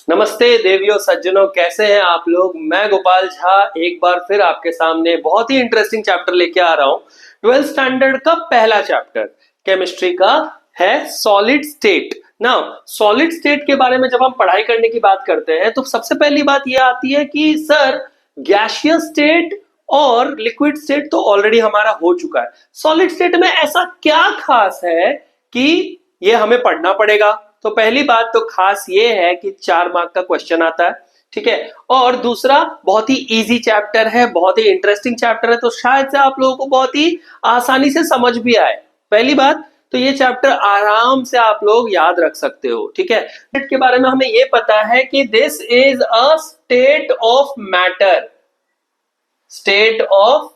नमस्ते देवियों सज्जनों, कैसे हैं आप लोग। मैं गोपाल झा एक बार फिर आपके सामने बहुत ही इंटरेस्टिंग चैप्टर लेके आ रहा हूं। 12th स्टैंडर्ड का पहला चैप्टर केमिस्ट्री का है solid state. Now solid state के बारे में जब हम पढ़ाई करने की बात करते हैं तो सबसे पहली बात यह आती है कि सर गैसियस स्टेट और लिक्विड स्टेट तो ऑलरेडी हमारा हो चुका है। सॉलिड स्टेट में ऐसा क्या खास है कि ये हमें पढ़ना पड़ेगा। तो पहली बात तो खास ये है कि 4 मार्क का क्वेश्चन आता है, ठीक है। और दूसरा बहुत ही इजी चैप्टर है, बहुत ही इंटरेस्टिंग चैप्टर है, तो शायद से आप लोगों को बहुत ही आसानी से समझ भी आए। पहली बात तो ये चैप्टर आराम से आप लोग याद रख सकते हो, ठीक है। स्टेट के बारे में हमें ये पता है कि this is a state of matter, state of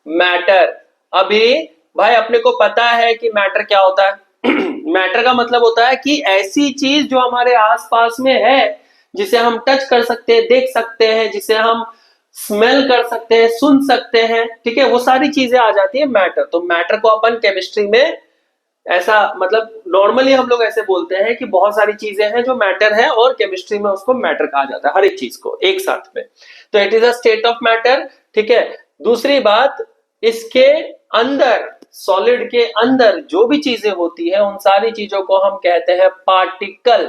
matter. अभी भाई अपने को पता है कि मैटर क्या होता है। मैटर का मतलब होता है कि ऐसी चीज जो हमारे आसपास में है, जिसे हम टच कर सकते हैं, देख सकते हैं, जिसे हम स्मेल कर सकते हैं, सुन सकते हैं, ठीक है, वो सारी चीजें आ जाती है मैटर। तो मैटर को अपन केमिस्ट्री में ऐसा मतलब नॉर्मली हम लोग ऐसे बोलते हैं कि बहुत सारी चीजें हैं जो मैटर है, और केमिस्ट्री में उसको मैटर कहा जाता है, हर एक चीज को एक साथ में। तो it is a state of matter, ठीक है। दूसरी बात, इसके अंदर सॉलिड के अंदर जो भी चीजें होती है उन सारी चीजों को हम कहते हैं पार्टिकल।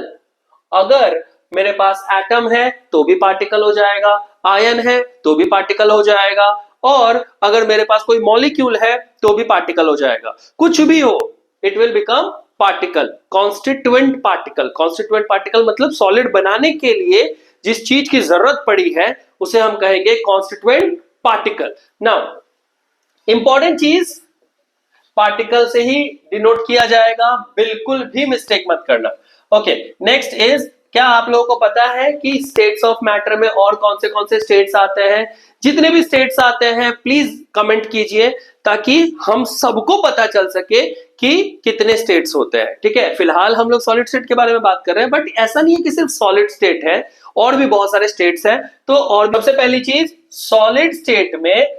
अगर मेरे पास एटम है तो भी पार्टिकल हो जाएगा, आयन है तो भी पार्टिकल हो जाएगा, और अगर मेरे पास कोई मॉलिक्यूल है तो भी पार्टिकल हो जाएगा। कुछ भी हो it will become particle, constituent particle. Constituent particle मतलब सॉलिड बनाने के लिए जिस चीज की जरूरत पड़ी है उसे हम कहेंगे कॉन्स्टिट्यूएंट पार्टिकल। नाउ इंपॉर्टेंट चीज पार्टिकल से ही डिनोट किया जाएगा, बिल्कुल भी मिस्टेक मत करना। ओके, नेक्स्ट इज, क्या आप लोगों को पता है कि स्टेट्स ऑफ मैटर में और कौन से स्टेट्स आते हैं। जितने भी स्टेट्स आते हैं प्लीज कमेंट कीजिए ताकि हम सबको पता चल सके कि कितने स्टेट्स होते हैं, ठीक है। फिलहाल हम लोग सॉलिड स्टेट के बारे में बात कर रहे हैं, बट ऐसा नहीं है कि सिर्फ सॉलिड स्टेट है, और भी बहुत सारे स्टेट्स हैं। तो और सबसे पहली चीज, सॉलिड स्टेट में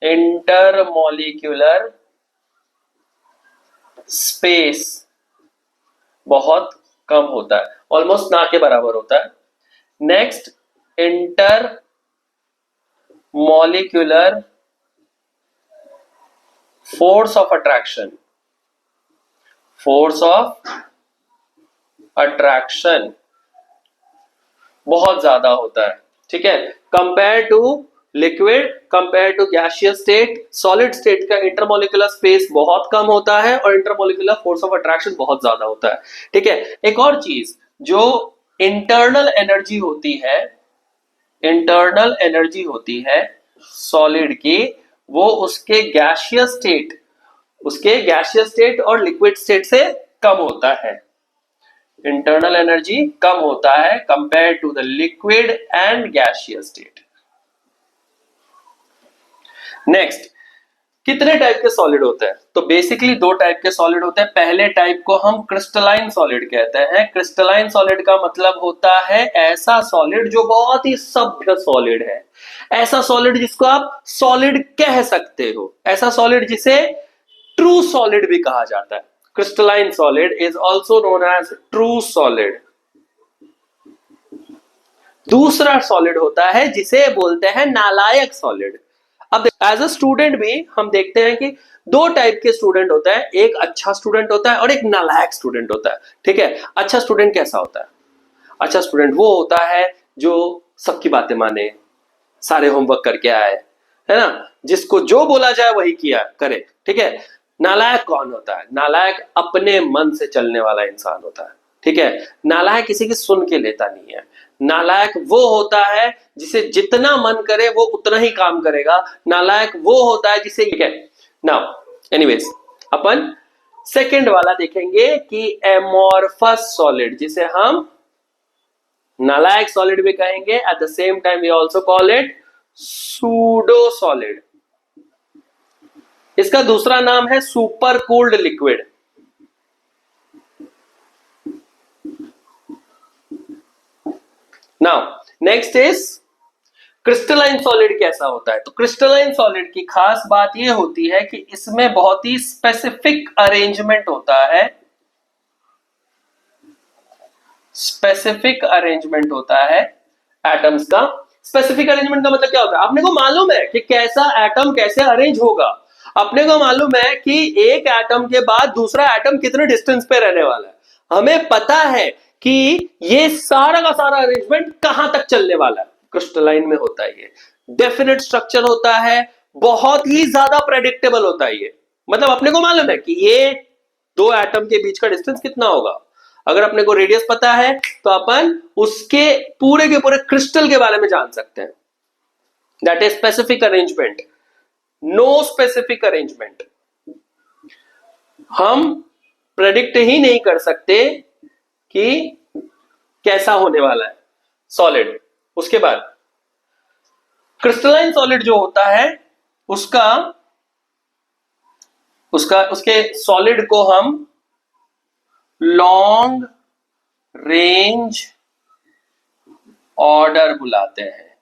इंटरमॉलिक्यूलर स्पेस बहुत कम होता है, ऑलमोस्ट ना के बराबर होता है। Next, inter molecular force of attraction, force of attraction बहुत ज्यादा होता है, ठीक है। Compare to liquid, compare to gaseous state, solid state का इंटरमॉलिक्यूलर स्पेस बहुत कम होता है और इंटरमॉलिक्यूलर फोर्स ऑफ अट्रैक्शन बहुत ज्यादा होता है, ठीक है। एक और चीज, जो इंटरनल एनर्जी होती है, इंटरनल एनर्जी होती है सॉलिड की, वो उसके गैसियस स्टेट और लिक्विड स्टेट से कम होता है। इंटरनल एनर्जी कम होता है compare to the liquid and gaseous state. Next, कितने टाइप के सॉलिड होते हैं। तो बेसिकली 2 टाइप के सॉलिड होते हैं। पहले टाइप को हम क्रिस्टलाइन सॉलिड कहते हैं। क्रिस्टलाइन सॉलिड का मतलब होता है ऐसा सॉलिड जो बहुत ही सभ्य सॉलिड है, ऐसा सॉलिड जिसको आप सॉलिड कह सकते हो, ऐसा सॉलिड जिसे ट्रू सॉलिड भी कहा जाता है। Crystalline solid is also known as true solid. दूसरा सॉलिड होता है जिसे बोलते हैं नालायक सॉलिड। अब एज अ स्टूडेंट भी हम देखते हैं कि 2 टाइप के स्टूडेंट होता है, एक अच्छा स्टूडेंट होता है और एक नालायक स्टूडेंट होता है, ठीक है। अच्छा स्टूडेंट कैसा होता है? अच्छा स्टूडेंट वो होता है जो सबकी बातें माने, सारे होमवर्क करके आए, है ना, जिसको जो बोला जाए वही किया करे, ठीक है। नालायक कौन होता है? नालायक अपने मन से चलने वाला इंसान होता है, ठीक है। नालायक किसी की सुन के लेता नहीं है। नालायक वो होता है जिसे जितना मन करे वो उतना ही काम करेगा। नालायक वो होता है जिसे, ठीक है। नाउ एनीवेज, अपन सेकंड वाला देखेंगे कि एमोर्फस सॉलिड, जिसे हम नालायक सॉलिड भी कहेंगे, at the same time we also call it pseudo solid. इसका दूसरा नाम है super cooled liquid. Now next is crystalline solid कैसा होता है। तो क्रिस्टलाइन सॉलिड की खास बात यह होती है कि इसमें बहुत ही स्पेसिफिक अरेंजमेंट होता है, स्पेसिफिक अरेंजमेंट होता है एटम्स का। स्पेसिफिक अरेंजमेंट का मतलब क्या होता है? अपने को मालूम है कि कैसा एटम कैसे अरेंज होगा। अपने को मालूम है कि एक एटम के बाद दूसरा एटम कितने डिस्टेंस पे रहने वाला है। हमें पता है कि ये सारा का सारा अरेंजमेंट कहां तक चलने वाला है। क्रिस्टलाइन में होता है ये डेफिनेट स्ट्रक्चर होता है, बहुत ही ज्यादा प्रेडिक्टेबल होता है ये। मतलब अपने को मालूम है कि ये दो एटम के बीच का डिस्टेंस कितना होगा। अगर अपने को रेडियस पता है तो अपन उसके पूरे के पूरे क्रिस्टल के बारे में जान सकते हैं। That is specific arrangement. No specific arrangement हम प्रेडिक्ट ही नहीं कर सकते कि कैसा होने वाला है सॉलिड। उसके बाद क्रिस्टलाइन सॉलिड जो होता है उसके सॉलिड को हम लॉन्ग रेंज ऑर्डर बुलाते हैं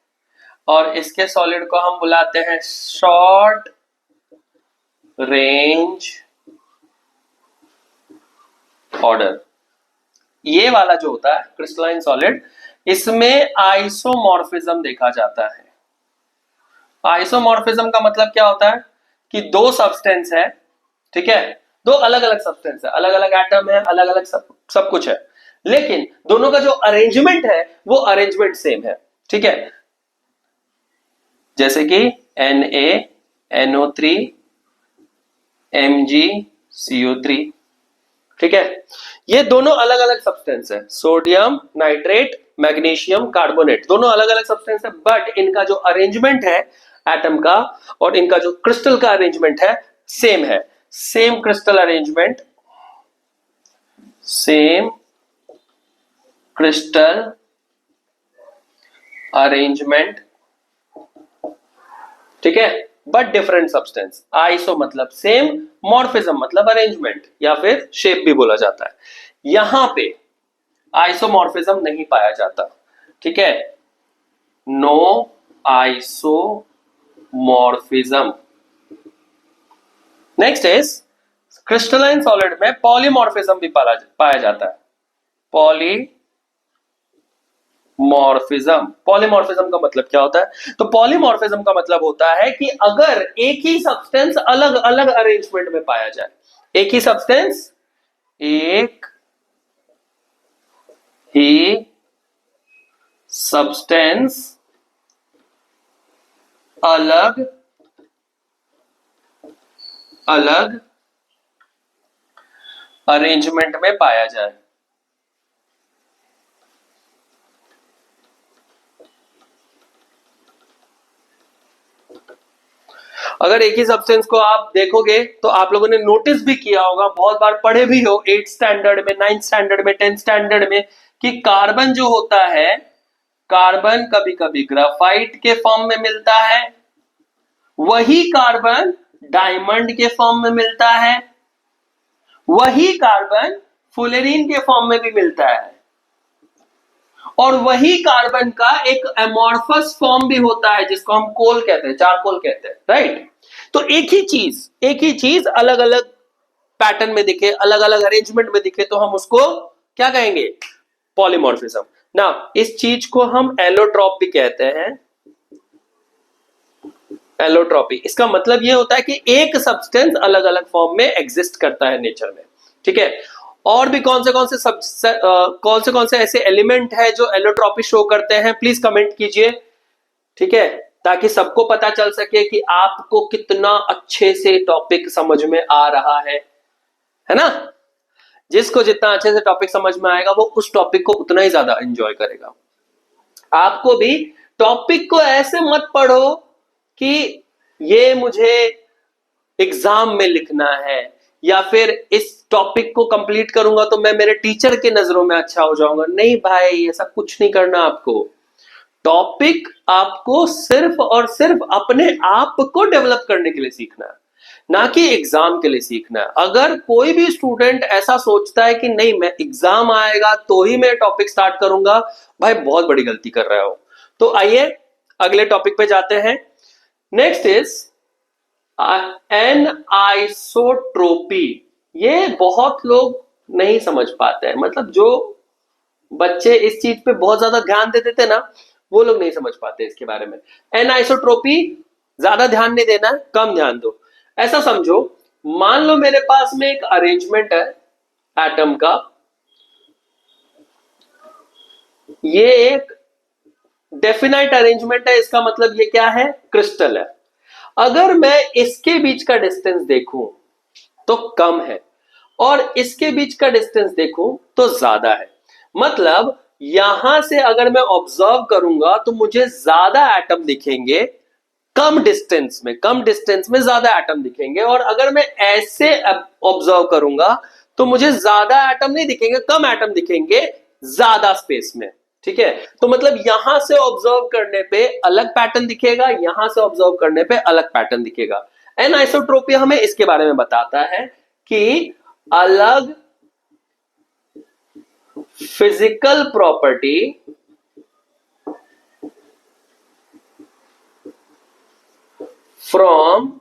और इसके सॉलिड को हम बुलाते हैं शॉर्ट रेंज ऑर्डर। ये वाला जो होता है क्रिस्टलाइन सॉलिड, इसमें आइसोमॉर्फिज्म देखा जाता है। आइसोमॉर्फिज्म का मतलब क्या होता है कि दो सब्सटेंस है, ठीक है, दो अलग अलग सब्सटेंस है, अलग अलग एटम है, अलग अलग सब कुछ है, लेकिन दोनों का जो अरेंजमेंट है वो अरेंजमेंट सेम है। ठीक है, जैसे कि NaNO3 MgCO3। ठीक है, ये दोनों अलग अलग सब्सटेंस है, सोडियम नाइट्रेट मैग्नीशियम कार्बोनेट, दोनों अलग अलग सब्सटेंस है, बट इनका जो अरेंजमेंट है एटम का और इनका जो क्रिस्टल का अरेंजमेंट है सेम है। Same crystal arrangement, same crystal arrangement, ठीक है, बट डिफरेंट सब्सटेंस। आइसो मतलब सेम, मॉर्फिज्म मतलब अरेंजमेंट या फिर शेप भी बोला जाता है। यहां पे आइसोमॉर्फिज्म नहीं पाया जाता। ठीक है, no isomorphism. Next is crystalline solid में पॉलीमॉर्फिज्म भी पाया जाता है। पॉलीमॉर्फिज्म, पॉलीमॉर्फिज्म का मतलब क्या होता है? तो पॉलीमॉर्फिज्म का मतलब होता है कि अगर एक ही सब्सटेंस अलग अलग अरेंजमेंट में पाया जाए, एक ही सब्सटेंस एक ही सब्सटेंस अलग अलग अरेंजमेंट में पाया जाए। अगर एक ही सब्सटेंस को आप देखोगे तो आप लोगों ने नोटिस भी किया होगा, बहुत बार पढ़े भी हो 8th स्टैंडर्ड में, 9th स्टैंडर्ड में, 10th स्टैंडर्ड में, कि कार्बन जो होता है, कार्बन कभी कभी ग्राफाइट के फॉर्म में मिलता है, वही कार्बन डायमंड के फॉर्म में मिलता है, वही कार्बन फुलेरीन के फॉर्म में भी मिलता है, और वही कार्बन का एक एमॉर्फस फॉर्म भी होता है जिसको हम कोल कहते हैं, चारकोल कहते हैं, राइट। तो एक ही चीज अलग अलग पैटर्न में दिखे, अलग अलग अरेंजमेंट में दिखे, तो हम उसको क्या कहेंगे? पॉलीमॉर्फिज्म। ना, इस चीज को हम एलोट्रॉप भी कहते हैं। एलोट्रॉपी, इसका मतलब यह होता है कि एक सब्सटेंस अलग अलग फॉर्म में एग्जिस्ट करता है नेचर में। ठीक है, और भी कौन से ऐसे एलिमेंट है जो एलोट्रॉपी शो करते हैं, प्लीज कमेंट कीजिए। ठीक है, ताकि सबको पता चल सके कि आपको कितना अच्छे से टॉपिक समझ में आ रहा है ना। जिसको जितना अच्छे से टॉपिक समझ में आएगा वो उस टॉपिक को उतना ही ज्यादा एंजॉय करेगा। आपको भी टॉपिक को ऐसे मत पढ़ो कि ये मुझे एग्जाम में लिखना है, या फिर इस टॉपिक को कंप्लीट करूंगा तो मैं मेरे टीचर के नजरों में अच्छा हो जाऊंगा। नहीं भाई, ऐसा कुछ नहीं करना आपको। टॉपिक आपको सिर्फ और सिर्फ अपने आप को डेवलप करने के लिए सीखना है, ना कि एग्जाम के लिए सीखना है। अगर कोई भी स्टूडेंट ऐसा सोचता है कि नहीं मैं एग्जाम आएगा तो ही मैं टॉपिक स्टार्ट करूंगा, भाई बहुत बड़ी गलती कर रहा हो। तो आइए अगले टॉपिक पे जाते हैं। Next is anisotropy. ये बहुत लोग नहीं समझ पाते हैं, मतलब जो बच्चे इस चीज पे बहुत ज्यादा ध्यान दे देते ना, वो लोग नहीं समझ पाते इसके बारे में। एनआइसोट्रोपी ज्यादा ध्यान नहीं देना, कम ध्यान दो। ऐसा समझो, मान लो मेरे पास में एक अरेंजमेंट है एटम का, ये एक डेफिनाइट अरेंजमेंट है, इसका मतलब ये क्या है, क्रिस्टल है। अगर मैं इसके बीच का डिस्टेंस देखूं तो कम है, और इसके बीच का डिस्टेंस देखूं तो ज्यादा है। मतलब यहां से अगर मैं ऑब्जर्व करूंगा तो मुझे ज्यादा एटम दिखेंगे कम डिस्टेंस में, कम डिस्टेंस में ज्यादा एटम दिखेंगे। और अगर मैं ऐसे ऑब्जर्व करूंगा तो मुझे ज्यादा एटम नहीं दिखेंगे, कम एटम दिखेंगे ज्यादा स्पेस में। ठीक है, तो मतलब यहां से ऑब्जर्व करने पे अलग पैटर्न दिखेगा, यहां से ऑब्जर्व करने पे अलग पैटर्न दिखेगा। एनआइसोट्रोपी हमें इसके बारे में बताता है कि अलग फिजिकल प्रॉपर्टी फ्रॉम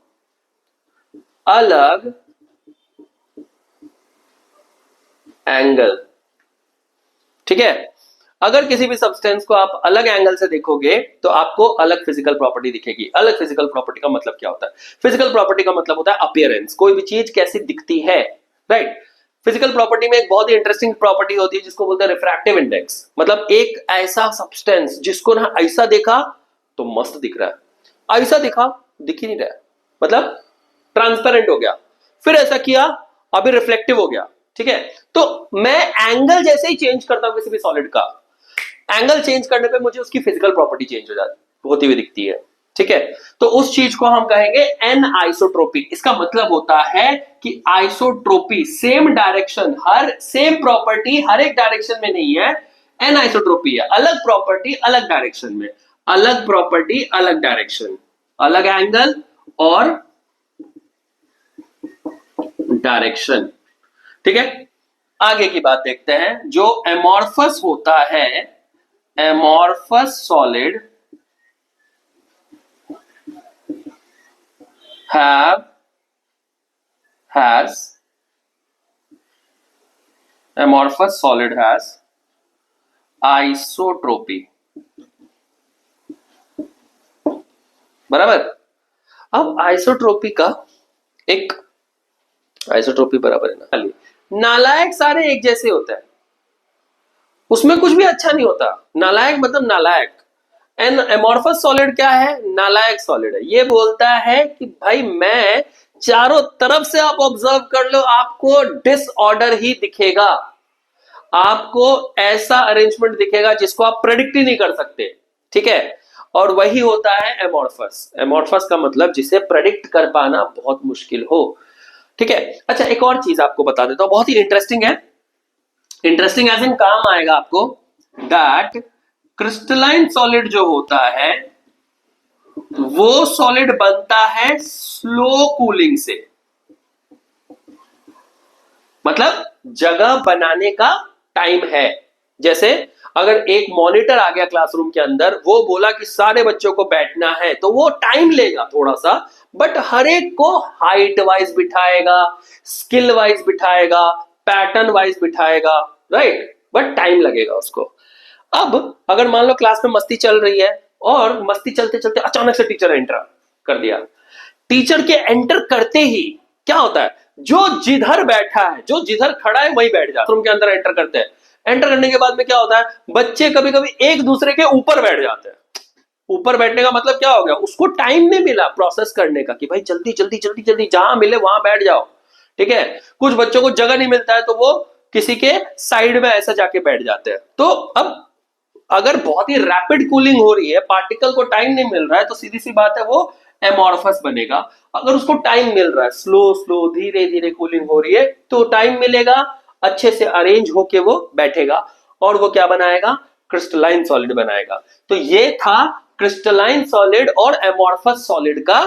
अलग एंगल। ठीक है, अगर किसी भी सब्सटेंस को आप अलग एंगल से देखोगे तो आपको अलग फिजिकल प्रॉपर्टी दिखेगी। अलग फिजिकल प्रॉपर्टी का मतलब क्या होता है? फिजिकल प्रॉपर्टी का मतलब होता है अपीयरेंस, कोई भी चीज कैसी दिखती है, राइट। फिजिकल प्रॉपर्टी में एक बहुत ही इंटरेस्टिंग प्रॉपर्टी होती है जिसको बोलते हैं रिफ्रैक्टिव इंडेक्स। मतलब एक ऐसा सब्सटेंस जिसको ना ऐसा देखा तो मस्त दिख रहा है, ऐसा देखा दिख ही नहीं रहा है, मतलब ट्रांसपेरेंट हो गया, फिर ऐसा किया अभी रिफ्लेक्टिव हो गया। ठीक है, तो मैं एंगल जैसे ही चेंज करता हूं किसी भी सॉलिड का, एंगल चेंज करने पे मुझे उसकी फिजिकल प्रॉपर्टी चेंज हो जाती होती हुई दिखती है। ठीक है, तो उस चीज को हम कहेंगे एन आइसोट्रोपी। इसका मतलब होता है कि आइसोट्रोपी सेम डायरेक्शन, हर सेम प्रॉपर्टी हर एक डायरेक्शन में नहीं है, एन आइसोट्रोपी है अलग प्रॉपर्टी अलग डायरेक्शन में, अलग प्रॉपर्टी अलग डायरेक्शन, अलग एंगल और डायरेक्शन। ठीक है, आगे की बात देखते हैं। जो एमॉर्फस होता है, amorphous solid has amorphous solid has isotropy। बराबर। अब आइसोट्रोपी का एक, आइसोट्रोपी बराबर है ना, नालायक सारे एक जैसे होते हैं, उसमें कुछ भी अच्छा नहीं होता। नालायक मतलब नालायक। एन एमॉर्फस सॉलिड क्या है? नालायक सॉलिड है। ये बोलता है कि भाई मैं चारों तरफ से आप ऑब्जर्व कर लो, आपको डिसऑर्डर ही दिखेगा, आपको ऐसा अरेंजमेंट दिखेगा जिसको आप प्रेडिक्ट ही नहीं कर सकते। ठीक है, और वही होता है एमॉर्फस। एमॉर्फस का मतलब जिसे प्रेडिक्ट कर पाना बहुत मुश्किल हो। ठीक है, अच्छा एक और चीज आपको बता देता हूं, बहुत ही इंटरेस्टिंग है। इंटरेस्टिंग एज इन काम आएगा आपको। दैट क्रिस्टलाइन सॉलिड जो होता है वो सॉलिड बनता है स्लो कूलिंग से। मतलब जगह बनाने का टाइम है। जैसे अगर एक मॉनिटर आ गया क्लासरूम के अंदर, वो बोला कि सारे बच्चों को बैठना है, तो वो टाइम लेगा थोड़ा सा, बट हर एक को हाइट वाइज बिठाएगा, स्किल वाइज बिठाएगा, पैटर्न वाइज बिठाएगा, राइट, बट टाइम लगेगा उसको। अब अगर मान लो क्लास में मस्ती चल रही है और मस्ती चलते चलते अचानक से टीचर एंटर कर दिया, टीचर के एंटर करते ही क्या होता है, जो जिधर बैठा है, जो जिधर खड़ा है वही बैठ जाता है। रूम के अंदर एंटर करते हैं, एंटर करने के बाद में क्या होता है, बच्चे कभी कभी एक दूसरे के ऊपर बैठ जाते हैं। ऊपर बैठने का मतलब क्या हो गया, उसको टाइम नहीं मिला प्रोसेस करने का कि भाई जल्दी जल्दी जल्दी जल्दी जहां मिले वहां बैठ जाओ। ठीक है, कुछ बच्चों को जगह नहीं मिलता है तो वो किसी के साइड में ऐसा जाके बैठ जाते हैं। तो अब अगर बहुत ही रैपिड कूलिंग हो रही है, पार्टिकल को टाइम नहीं मिल रहा है, तो सीधी सी बात है वो एमॉर्फस बनेगा। अगर उसको टाइम मिल रहा है, स्लो स्लो धीरे धीरे कूलिंग हो रही है, तो टाइम मिलेगा, अच्छे से अरेंज होके वो बैठेगा और वो क्या बनाएगा, क्रिस्टलाइन सॉलिड बनाएगा। तो ये था क्रिस्टलाइन सॉलिड और एमॉर्फस सॉलिड का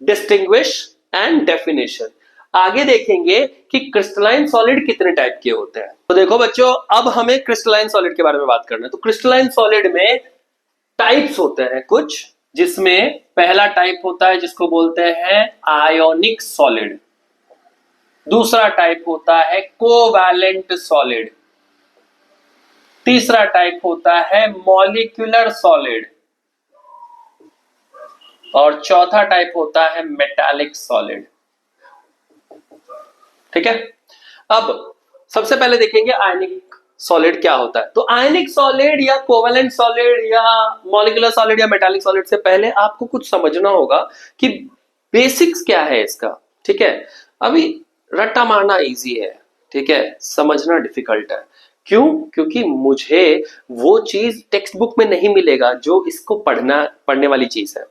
डिस्टिंग्विश एंड डेफिनेशन। आगे देखेंगे कि क्रिस्टलाइन सॉलिड कितने टाइप के होते हैं। तो देखो बच्चों, अब हमें क्रिस्टलाइन सॉलिड के बारे में बात करना है। तो क्रिस्टलाइन सॉलिड में टाइप्स होते हैं कुछ, जिसमें पहला टाइप होता है जिसको बोलते हैं आयोनिक सॉलिड, दूसरा टाइप होता है कोवैलेंट सॉलिड, तीसरा टाइप होता है मॉलिक्यूलर सॉलिड, और चौथा टाइप होता है मेटालिक सॉलिड। ठीक है, अब सबसे पहले देखेंगे आयनिक सॉलिड क्या होता है। तो आयनिक सॉलिड या कोवेलेंट सॉलिड या मॉलिक्यूलर सॉलिड या मेटालिक सॉलिड से पहले आपको कुछ समझना होगा कि बेसिक्स क्या है इसका। ठीक है, अभी रट्टा मारना इजी है, ठीक है, समझना डिफिकल्ट है। क्यों? क्योंकि मुझे वो चीज टेक्स्ट बुक में नहीं मिलेगा जो इसको पढ़ने वाली चीज है।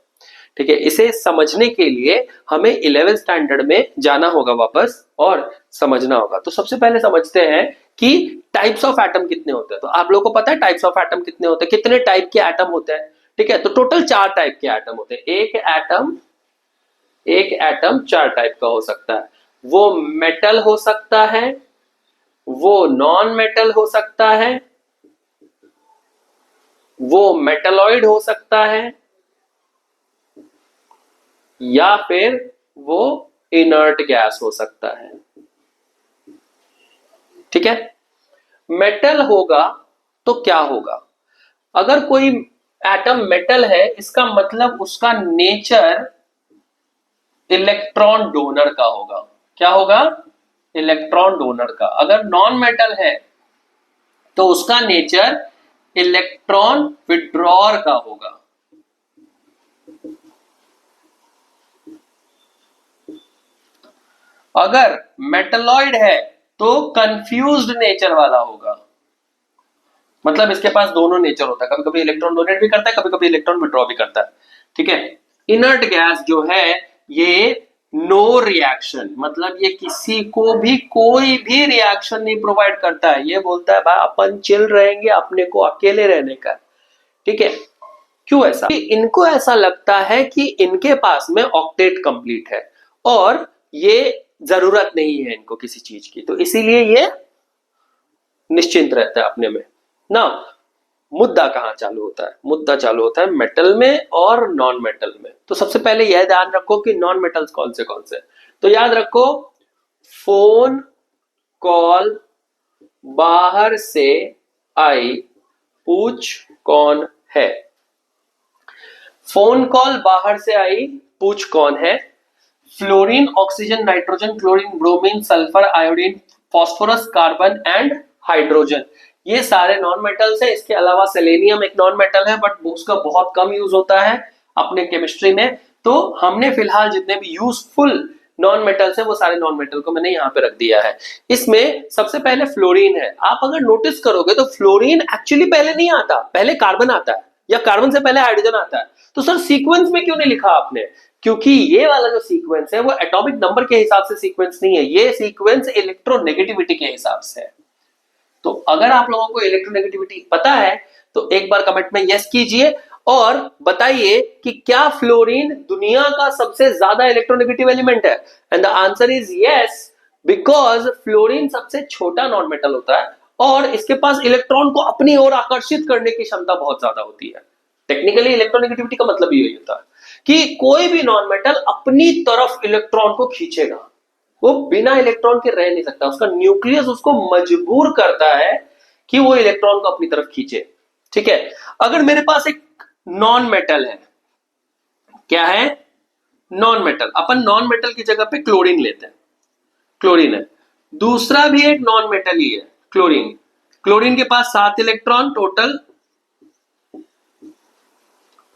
ठीक है, इसे समझने के लिए हमें 11th स्टैंडर्ड में जाना होगा वापस और समझना होगा। तो सबसे पहले समझते हैं कि टाइप्स ऑफ एटम कितने होते हैं। तो आप लोगों को पता है टाइप्स ऑफ एटम कितने होते हैं, कितने टाइप के एटम होते हैं। ठीक है, तो टोटल 4 टाइप के एटम होते हैं। एक एटम 4 टाइप का हो सकता है। वो मेटल हो सकता है, वो नॉन मेटल हो सकता है, वो मेटलॉइड हो सकता है, या फिर वो इनर्ट गैस हो सकता है। ठीक है, मेटल होगा तो क्या होगा? अगर कोई एटम मेटल है, इसका मतलब उसका नेचर इलेक्ट्रॉन डोनर का होगा। क्या होगा? इलेक्ट्रॉन डोनर का। अगर नॉन मेटल है तो उसका नेचर इलेक्ट्रॉन विड्रॉर का होगा। अगर मेटलॉइड है तो कंफ्यूज्ड नेचर वाला होगा, मतलब इसके पास दोनों नेचर होता है, कभी कभी इलेक्ट्रॉन डोनेट भी करता है, कभी कभी इलेक्ट्रॉन विड्रॉ भी करता है। ठीक है, इनर्ट गैस जो है ये नो रिएक्शन, मतलब ये किसी को भी कोई भी रिएक्शन नहीं प्रोवाइड करता है। ये बोलता है भाई अपन चिल रहेंगे, अपने को अकेले रहने का। ठीक है, क्यों ऐसा? इनको ऐसा लगता है कि इनके पास में ऑक्टेट कंप्लीट है और ये जरूरत नहीं है इनको किसी चीज की, तो इसीलिए ये निश्चिंत रहता है अपने में ना। मुद्दा कहां चालू होता है? मुद्दा चालू होता है मेटल में और नॉन मेटल में। तो सबसे पहले यह ध्यान रखो कि नॉन मेटल्स कौन से तो याद रखो, फोन कॉल बाहर से आई पूछ कौन है। फोन कॉल बाहर से आई पूछ कौन है। Fluorine, oxygen, nitrogen, chlorine, bromine, sulphur, iodine, phosphorus, carbon and hydrogen, ये सारे नॉन मेटल्स है। इसके अलावा सेलेनियम एक नॉन मेटल है, बट उसका बहुत कम यूज होता है अपने केमिस्ट्री में। तो हमने फिलहाल जितने भी यूजफुल नॉन मेटल्स है वो सारे नॉन मेटल को मैंने यहाँ पे रख दिया है। इसमें सबसे पहले फ्लोरीन है। आप अगर नोटिस करोगे तो फ्लोरीन एक्चुअली पहले नहीं आता, पहले कार्बन आता है, या कार्बन से पहले हाइड्रोजन आता है। तो सर सीक्वेंस में क्यों नहीं लिखा आपने? क्योंकि ये वाला जो सीक्वेंस है वो एटॉमिक नंबर के हिसाब से सीक्वेंस नहीं है, ये सीक्वेंस इलेक्ट्रोनेगेटिविटी के हिसाब से है। तो अगर आप लोगों को इलेक्ट्रोनेगेटिविटी पता है तो एक बार कमेंट में यस कीजिए और बताइए कि क्या फ्लोरीन दुनिया का सबसे ज्यादा इलेक्ट्रोनेगेटिव एलिमेंट है। And the answer is yes, because fluorine सबसे छोटा नॉन मेटल होता है और इसके पास इलेक्ट्रॉन को अपनी ओर आकर्षित करने की क्षमता बहुत ज्यादा होती है। टेक्निकली इलेक्ट्रोनेगेटिविटी का मतलब यही होता है कि कोई भी नॉन मेटल अपनी तरफ इलेक्ट्रॉन को खींचेगा, वो बिना इलेक्ट्रॉन के रह नहीं सकता। उसका न्यूक्लियस उसको मजबूर करता है कि वो इलेक्ट्रॉन को अपनी तरफ खींचे। ठीक है, अगर मेरे पास एक नॉन मेटल है, क्या है? Non metal. अपन नॉन मेटल की जगह पे क्लोरीन लेते हैं, क्लोरीन है। दूसरा भी एक नॉन मेटल ही है, क्लोरीन। क्लोरीन के पास 7 इलेक्ट्रॉन टोटल,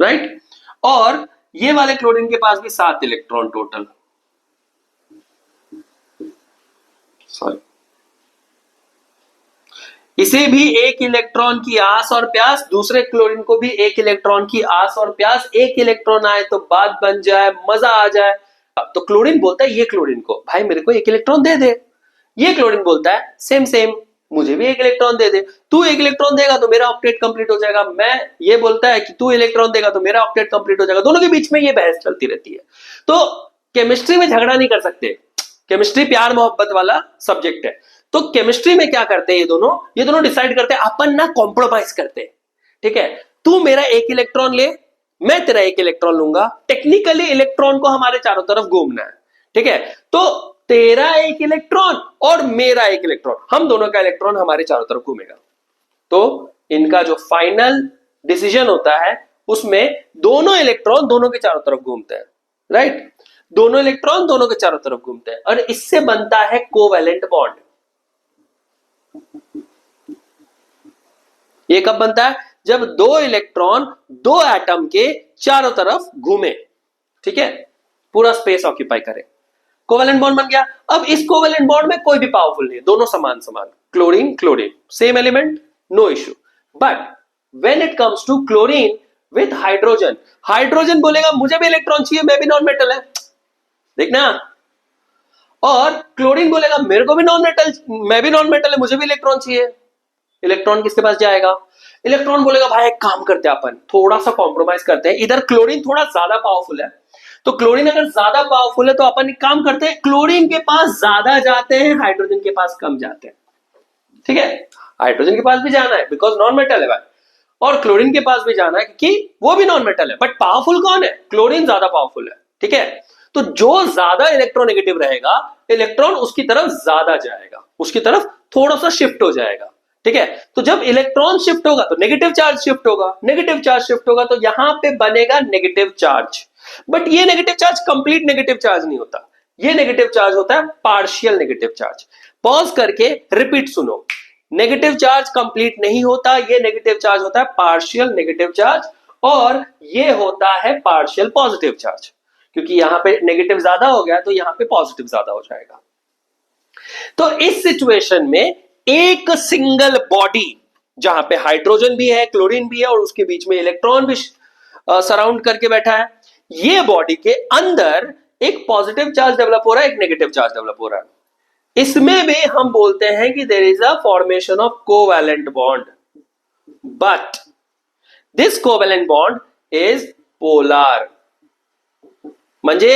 राइट? और ये वाले क्लोरीन के पास भी 7 इलेक्ट्रॉन टोटल। सॉरी, इसे भी एक इलेक्ट्रॉन की आस और प्यास, दूसरे क्लोरीन को भी एक इलेक्ट्रॉन की आस और प्यास। एक इलेक्ट्रॉन आए तो बात बन जाए, मजा आ जाए। तो क्लोरीन बोलता है ये क्लोरीन को, भाई मेरे को एक इलेक्ट्रॉन दे दे। ये क्लोरीन बोलता है सेम सेम, मुझे भी एक इलेक्ट्रॉन दे दे। तू एक इलेक्ट्रॉन देगा तो मेरा ऑक्टेट कंप्लीट हो जाएगा। मैं ये बोलता है कि तू इलेक्ट्रॉन देगा तो मेरा ऑक्टेट कंप्लीट हो जाएगा। दोनों के बीच में ये बहस चलती रहती है। तो केमिस्ट्री में झगड़ा नहीं कर सकते, केमिस्ट्री प्यार मोहब्बत वाला सब्जेक्ट है। तो केमिस्ट्री में क्या करते हैं ये दोनों डिसाइड करते हैं, अपन ना कॉम्प्रोमाइज करते हैं। ठीक है, तू मेरा एक इलेक्ट्रॉन ले, मैं तेरा एक इलेक्ट्रॉन लूंगा। टेक्निकली इलेक्ट्रॉन को हमारे चारों तरफ घूमना है। ठीक है, तो तेरा एक इलेक्ट्रॉन और मेरा एक इलेक्ट्रॉन, हम दोनों का इलेक्ट्रॉन हमारे चारों तरफ घूमेगा। तो इनका जो फाइनल डिसीजन होता है उसमें दोनों इलेक्ट्रॉन दोनों के चारों तरफ घूमते हैं, राइट? दोनों इलेक्ट्रॉन दोनों के चारों तरफ घूमते हैं और इससे बनता है कोवैलेंट बॉन्ड। ये कब बनता है? जब दो इलेक्ट्रॉन दो एटम के चारों तरफ घूमे, ठीक है, पूरा स्पेस ऑक्यूपाई करे, कोवैलेंट बॉन्ड बन गया। अब इस कोवैलेंट बॉन्ड में कोई भी पावरफुल नहीं है, दोनों समान समान, chlorine chlorine same element, no issue. But when it comes to chlorine with hydrogen, hydrogen बोलेगा मुझे भी इलेक्ट्रॉन चाहिए, मैं भी नॉन मेटल है, देखना, और क्लोरीन बोलेगा मेरे को भी नॉन मेटल, मैं भी नॉन मेटल है, मुझे भी इलेक्ट्रॉन चाहिए। इलेक्ट्रॉन किसके पास जाएगा? इलेक्ट्रॉन बोलेगा भाई एक काम करते हैं, अपन थोड़ा सा कॉम्प्रोमाइज करते हैं, इधर क्लोरीन थोड़ा ज्यादा पावरफुल है, तो क्लोरीन अगर ज्यादा पावरफुल है तो अपन एक काम करते हैं, क्लोरीन के पास ज्यादा जाते हैं, हाइड्रोजन के पास कम जाते हैं, ठीक है? हाइड्रोजन के पास भी जाना है बिकॉज नॉन मेटल है भाई, और क्लोरीन के पास भी जाना है क्योंकि वो भी नॉन मेटल है, बट पावरफुल कौन है? क्लोरीन ज्यादा पावरफुल है, ठीक है? तो जो ज्यादा इलेक्ट्रोनेगेटिव रहेगा, इलेक्ट्रॉन उसकी तरफ ज्यादा जाएगा, उसकी तरफ थोड़ा सा शिफ्ट हो जाएगा, ठीक है? तो जब इलेक्ट्रॉन शिफ्ट होगा तो नेगेटिव चार्ज शिफ्ट होगा, नेगेटिव चार्ज शिफ्ट होगा तो यहां पे बनेगा नेगेटिव चार्ज। बट ये negative charge complete negative charge नहीं होता, ये नेगेटिव चार्ज होता है पार्शियल नेगेटिव चार्ज। पॉज करके रिपीट सुनो, नेगेटिव चार्ज कंप्लीट नहीं होता, ये नेगेटिव चार्ज होता है पार्शियल नेगेटिव चार्ज, और ये होता है पार्शियल पॉजिटिव चार्ज, क्योंकि यहां पे नेगेटिव ज्यादा हो गया तो यहां पे पॉजिटिव ज्यादा हो जाएगा। तो इस सिचुएशन में एक सिंगल बॉडी जहां पे हाइड्रोजन भी है, क्लोरीन भी है, और उसके बीच में इलेक्ट्रॉन भी सराउंड करके बैठा है, ये बॉडी के अंदर एक पॉजिटिव चार्ज डेवलप हो रहा है, एक नेगेटिव चार्ज डेवलप हो रहा है। इसमें भी हम बोलते हैं कि there is a formation of covalent bond, but this covalent bond is polar, म्हणजे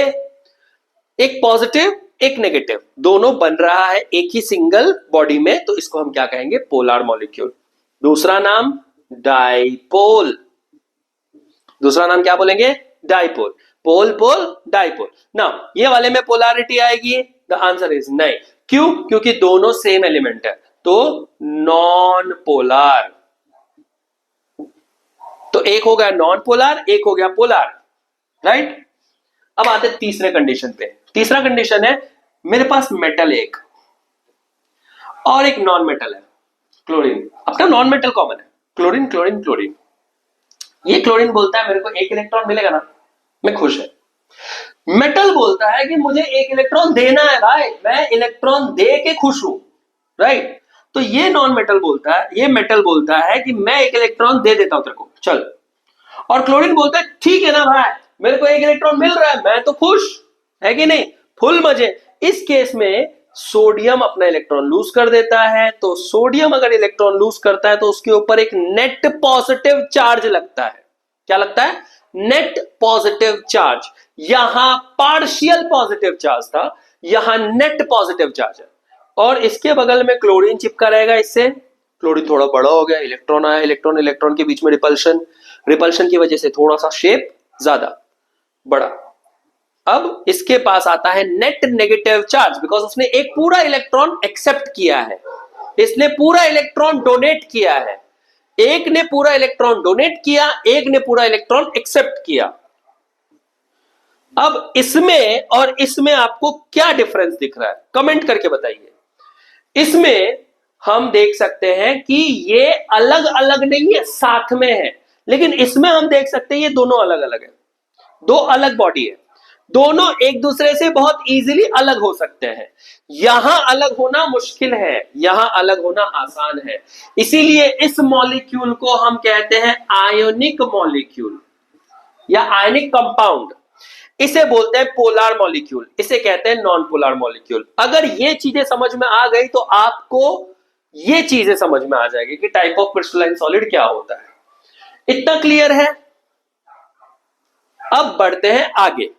एक पॉजिटिव एक नेगेटिव दोनों बन रहा है एक ही सिंगल बॉडी में, तो इसको हम क्या कहेंगे? Polar molecule. दूसरा नाम डाइपोल, दूसरा नाम क्या बोलेंगे? डाइपोल, पोल पोल डाइपोल। नाउ ये वाले में पोलैरिटी आएगी? द आंसर इज नहीं। क्यों? क्योंकि दोनों सेम एलिमेंट है, तो नॉन पोलर। तो एक हो गया नॉन पोलर, एक हो गया पोलर, राइट? अब आते तीसरे कंडीशन पे। तीसरा कंडीशन है मेरे पास मेटल एक और एक नॉन मेटल है, क्लोरीन। अपना नॉन मेटल कॉमन है, क्लोरीन क्लोरीन क्लोरीन। ये क्लोरीन बोलता है मेरे को एक इलेक्ट्रॉन मिलेगा ना, मैं खुश है। मेटल बोलता है कि मुझे एक इलेक्ट्रॉन देना है भाई, मैं इलेक्ट्रॉन दे के खुश हूं, राइट? तो ये नॉन मेटल बोलता है, ये मेटल बोलता है कि मैं एक इलेक्ट्रॉन दे देता हूं तेरे को, चल। और क्लोरीन बोलता है ठीक है ना भाई, मेरे को एक इलेक्ट्रॉन मिल रहा है, मैं तो खुश, है कि नहीं? फुल मजे। इस केस में सोडियम अपना इलेक्ट्रॉन लूज कर देता है, तो सोडियम अगर इलेक्ट्रॉन लूज करता है तो उसके ऊपर एक नेट पॉजिटिव चार्ज लगता है। क्या लगता है? Net positive charge. यहां पार्शियल पॉजिटिव चार्ज था, यहां नेट पॉजिटिव चार्ज है, और इसके बगल में क्लोरीन चिपका रहेगा। इससे क्लोरीन थोड़ा बड़ा हो गया, इलेक्ट्रॉन आया, इलेक्ट्रॉन इलेक्ट्रॉन के बीच में रिपल्शन, रिपल्शन की वजह से थोड़ा सा शेप ज्यादा बड़ा। अब इसके पास आता है नेट नेगेटिव चार्ज, बिकॉज उसने एक पूरा इलेक्ट्रॉन एक्सेप्ट किया है, इसने पूरा इलेक्ट्रॉन डोनेट किया है। एक ने पूरा इलेक्ट्रॉन डोनेट किया, एक ने पूरा इलेक्ट्रॉन एक्सेप्ट किया। अब इसमें और इसमें आपको क्या डिफरेंस दिख रहा है? कमेंट करके बताइए। इसमें हम देख सकते हैं कि ये अलग अलग नहीं है, साथ में है, लेकिन इसमें हम देख सकते हैं ये दोनों अलग अलग है, दो अलग बॉडी है, दोनों एक दूसरे से बहुत इजीली अलग हो सकते हैं। यहां अलग होना मुश्किल है, यहां अलग होना आसान है। इसीलिए इस मॉलिक्यूल को हम कहते हैं आयोनिक मॉलिक्यूल या आयनिक कंपाउंड। इसे बोलते हैं पोलर मॉलिक्यूल, इसे कहते हैं नॉन पोलर मॉलिक्यूल। अगर ये चीजें समझ में आ गई तो आपको ये चीजें समझ में आ जाएगी कि टाइप ऑफ क्रिस्टलाइन सॉलिड क्या होता है। इतना क्लियर है? अब बढ़ते हैं आगे।